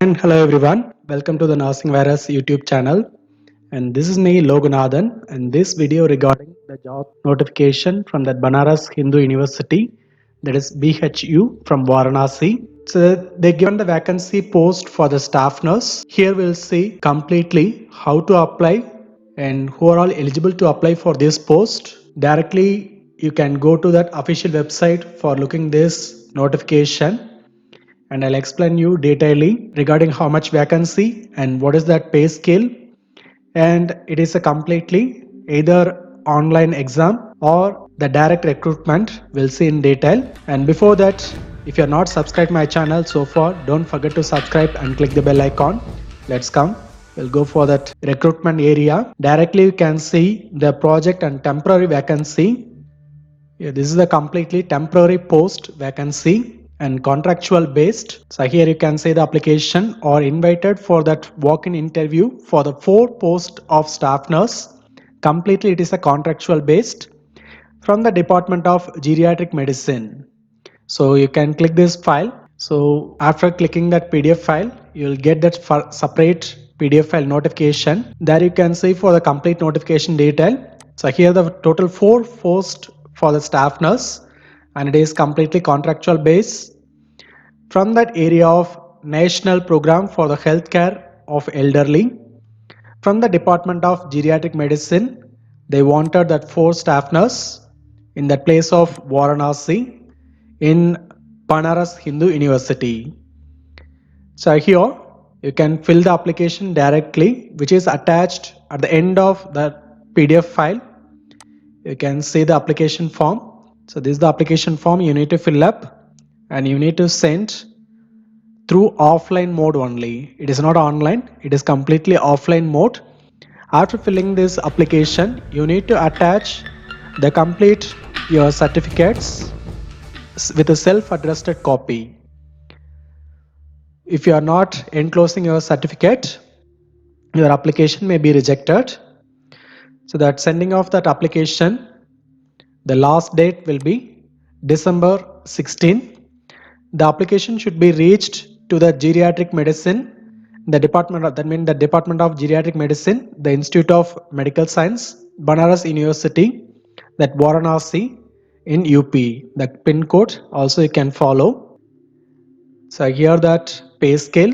And hello everyone, welcome to the Nursing Virus YouTube channel. And this is me Loganathan, and this video regarding the job notification from the Banaras Hindu University, that is BHU from Varanasi. So they given the vacancy post for the staff nurse. Here we'll see completely how to apply and who are all eligible to apply for this post. Directly you can go to that official website for looking this notification, and I'll explain you detailedly regarding how much vacancy and what is that pay scale. And it is a completely either online exam or the direct recruitment. We'll see in detail. And before that, if you're not subscribed my channel so far, don't forget to subscribe and click the bell icon. Let's come. We'll go for that recruitment area. Directly you can see the project and temporary vacancy. Yeah, this is a completely temporary post vacancy and contractual based. So here you can say the application or invited for that walk-in interview for the 4 post of staff nurse. Completely it is a contractual based from the Department of Geriatric Medicine. So you can click this file. So after clicking that PDF file, you will get that separate PDF file notification. There you can see for the complete notification detail. So here the total 4 posts for the staff nurse, and it is completely contractual base from that area of National Program for the Healthcare of Elderly. From the Department of Geriatric Medicine, they wanted that 4 staff nurse in the place of Varanasi in Banaras Hindu University. So here you can fill the application directly, which is attached at the end of the PDF file. You can see the application form. So this is the application form you need to fill up, and you need to send through offline mode only. It is not online, it is completely offline mode. After filling this application, you need to attach the complete your certificates with a self-addressed copy. If you are not enclosing your certificate, your application may be rejected. So that sending off that application, the last date will be December 16. The application should be reached to the geriatric medicine, the department of, that means the Department of Geriatric Medicine, the Institute of Medical Science, Banaras University, that Varanasi in UP. The pin code also you can follow. So here that pay scale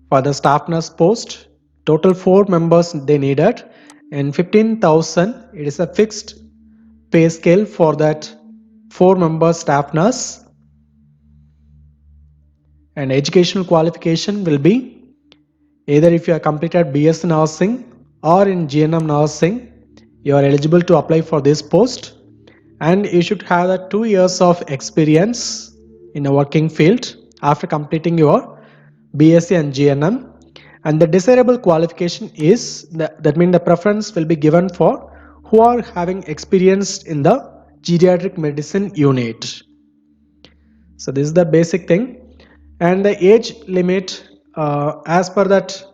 for the staff nurse post, total 4 members they needed, and 15,000. It is a fixed pay scale for that 4 member staff nurse. And educational qualification will be either if you have completed BS nursing or in GNM nursing, you are eligible to apply for this post, and you should have that 2 years of experience in a working field after completing your BSc and GNM. And the desirable qualification is that means the preference will be given for who are having experience in the geriatric medicine unit. So this is the basic thing. And the age limit, as per that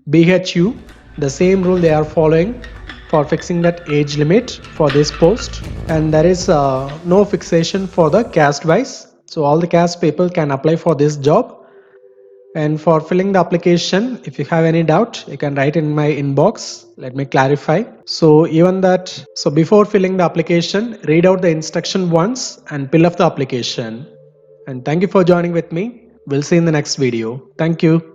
BHU, the same rule they are following for fixing that age limit for this post. And there is no fixation for the caste wise, so all the caste people can apply for this job. And for filling the application, if you have any doubt, you can write in my inbox. Let me clarify. So before filling the application, read out the instruction once and fill up the application. And thank you for joining with me. We'll see you in the next video. Thank you.